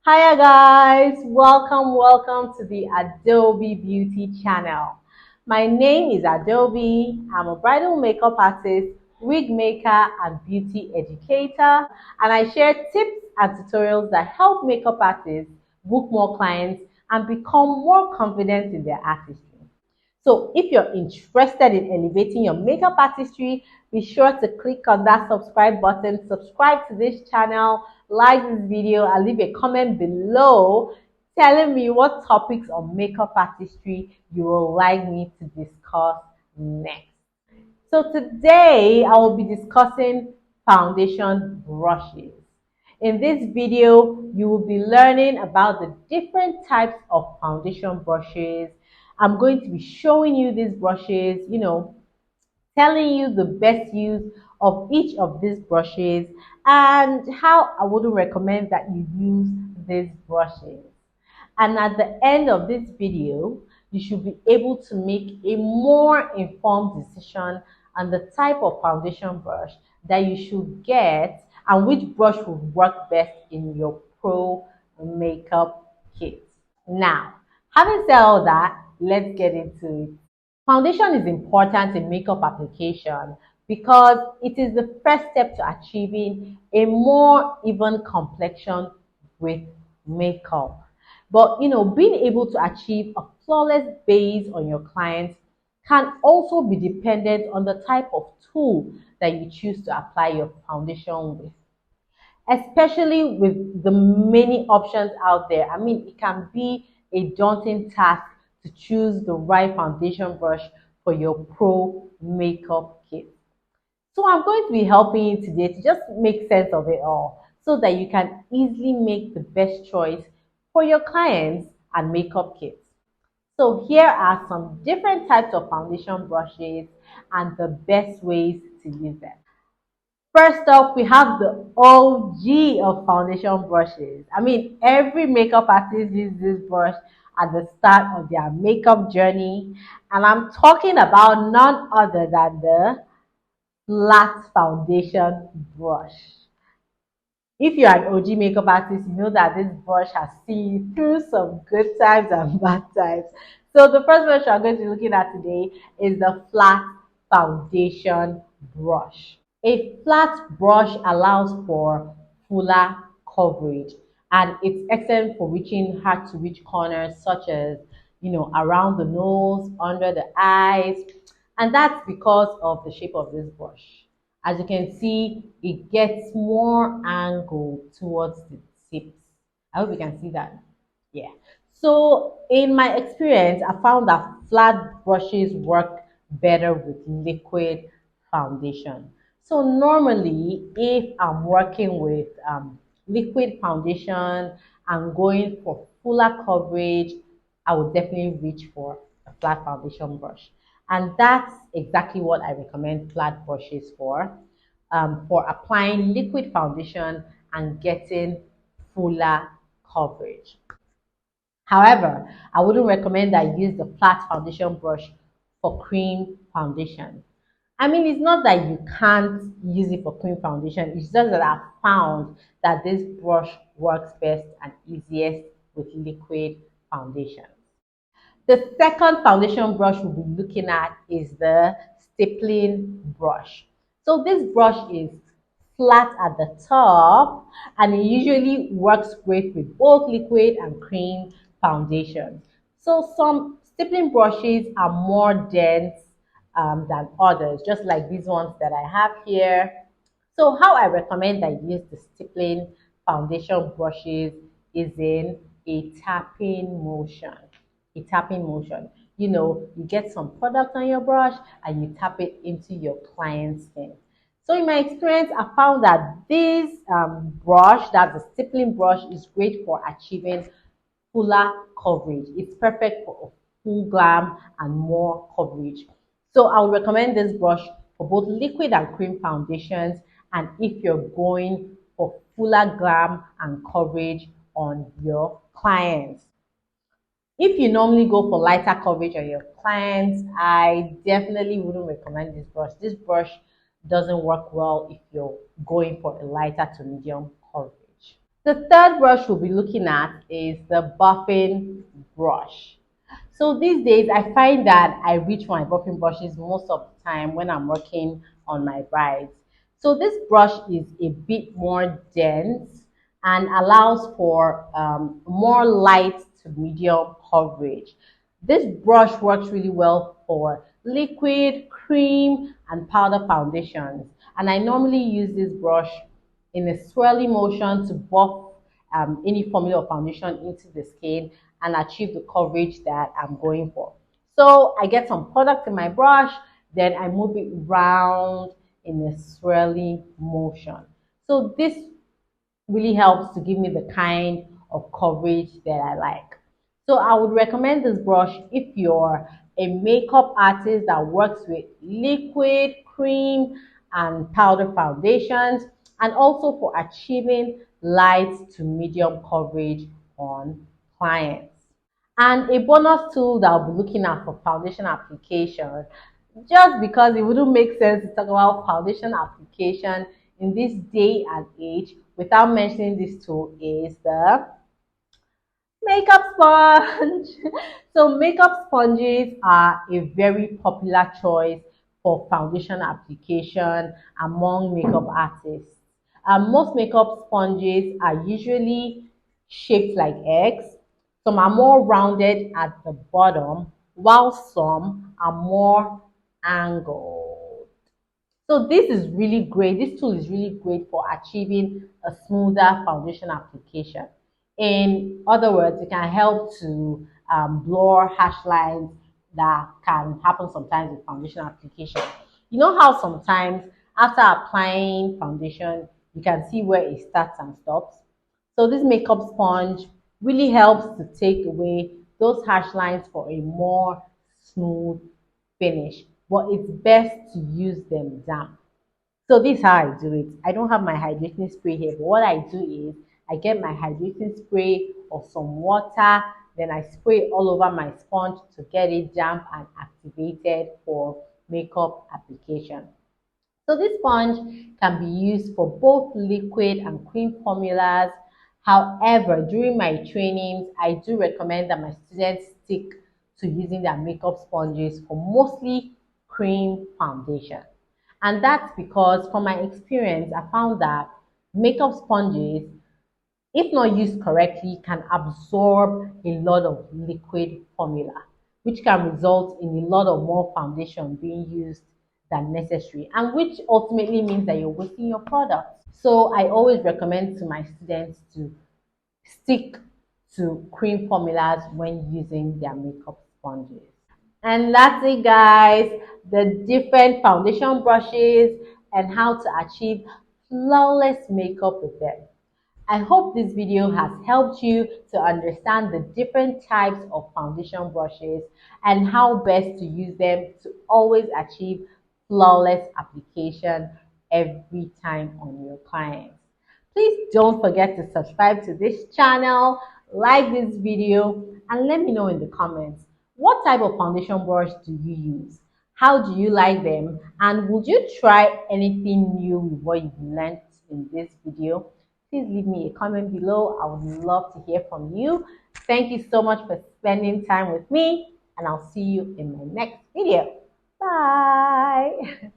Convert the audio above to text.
Hiya guys, welcome to the Adobe Beauty channel. My name is Adobe. I'm a bridal makeup artist, wig maker, and beauty educator, and I share tips and tutorials that help makeup artists book more clients and become more confident in their artistry. So if you're interested in elevating your makeup artistry, be sure to click on that subscribe button, subscribe to this channel, like this video, and leave a comment below telling me what topics on makeup artistry you would like me to discuss next. So today I will be discussing foundation brushes. In this video, you will be learning about the different types of foundation brushes. I'm going to be showing you these brushes, telling you the best use of each of these brushes and how I wouldn't recommend that you use these brushes. And at the end of this video, you should be able to make a more informed decision on the type of foundation brush that you should get and which brush would work best in your pro makeup kit. Now, having said all that, let's get into it. Foundation is important in makeup application because it is the first step to achieving a more even complexion with makeup. But being able to achieve a flawless base on your clients can also be dependent on the type of tool that you choose to apply your foundation with, especially with the many options out there. I mean, it can be a daunting task to choose the right foundation brush for your pro makeup kit. So I'm going to be helping you today to just make sense of it all so that you can easily make the best choice for your clients and makeup kits. So here are some different types of foundation brushes and the best ways to use them. First up, we have the OG of foundation brushes. I mean, every makeup artist uses this brush at the start of their makeup journey, and I'm talking about none other than the flat foundation brush. If you're an OG makeup artist, you know that this brush has seen you through some good times and bad times. So the first brush I'm going to be looking at today is the flat foundation brush. A flat brush allows for fuller coverage and it's excellent for reaching hard to reach corners such as around the nose, under the eyes, and that's because of the shape of this brush. As you can see, it gets more angle towards the tips. I hope you can see that. Yeah. So in my experience, I found that flat brushes work better with liquid foundation. So normally, if I'm working with liquid foundation and going for fuller coverage, I would definitely reach for a flat foundation brush. And that's exactly what I recommend flat brushes for applying liquid foundation and getting fuller coverage. However, I wouldn't recommend that you use the flat foundation brush for cream foundation. I mean, it's not that you can't use it for cream foundation. It's just that I've found that this brush works best and easiest with liquid foundation. The second foundation brush we'll be looking at is the stippling brush. So this brush is flat at the top and it usually works great with both liquid and cream foundation. So some stippling brushes are more dense than others, just like these ones that I have here. So how I recommend that you use the stippling foundation brushes is in a tapping motion. A tapping motion. You get some product on your brush and you tap it into your client's skin. So in my experience, I found that this brush, that's the stippling brush, is great for achieving fuller coverage. It's perfect for full glam and more coverage. So I would recommend this brush for both liquid and cream foundations and if you're going for fuller glam and coverage on your clients. If you normally go for lighter coverage on your clients, I definitely wouldn't recommend this brush. This brush doesn't work well if you're going for a lighter to medium coverage. The third brush we'll be looking at is the buffing brush. So these days, I find that I reach my buffing brushes most of the time when I'm working on my brides. So this brush is a bit more dense and allows for more light to medium coverage. This brush works really well for liquid, cream, and powder foundations. And I normally use this brush in a swirling motion to buff any formula of foundation into the skin and achieve the coverage that I'm going for. So I get some product in my brush, then I move it round in a swirling motion. So this really helps to give me the kind of coverage that I like. So I would recommend this brush if you're a makeup artist that works with liquid, cream, and powder foundations, and also for achieving light to medium coverage on clients. And a bonus tool that I'll be looking at for foundation application, just because it wouldn't make sense to talk about foundation application in this day and age without mentioning this tool, is the makeup sponge. So makeup sponges are a very popular choice for foundation application among makeup artists. Most makeup sponges are usually shaped like eggs. Some are more rounded at the bottom, while some are more angled. So this is really great. This tool is really great for achieving a smoother foundation application. In other words, it can help to blur harsh lines that can happen sometimes with foundation application. You know how sometimes after applying foundation, you can see where it starts and stops. So this makeup sponge really helps to take away those harsh lines for a more smooth finish. But it's best to use them damp. So this is how I do it. I don't have my hydrating spray here, but what I do is I get my hydrating spray or some water, then I spray it all over my sponge to get it damp and activated for makeup application. So this sponge can be used for both liquid and cream formulas. However, during my trainings, I do recommend that my students stick to using their makeup sponges for mostly cream foundation. And that's because from my experience, I found that makeup sponges, if not used correctly, can absorb a lot of liquid formula, which can result in a lot of more foundation being used than necessary, and which ultimately means that you're wasting your product. So I always recommend to my students to stick to cream formulas when using their makeup sponges. And that's it, guys. The different foundation brushes and how to achieve flawless makeup with them. I hope this video has helped you to understand the different types of foundation brushes and how best to use them to always achieve flawless application every time on your clients. Please don't forget to subscribe to this channel, like this video, and let me know in the comments, what type of foundation brush do you use? How do you like them? And would you try anything new with what you've learned in this video? Please leave me a comment below. I would love to hear from you. Thank you so much for spending time with me, and I'll see you in my next video. Bye.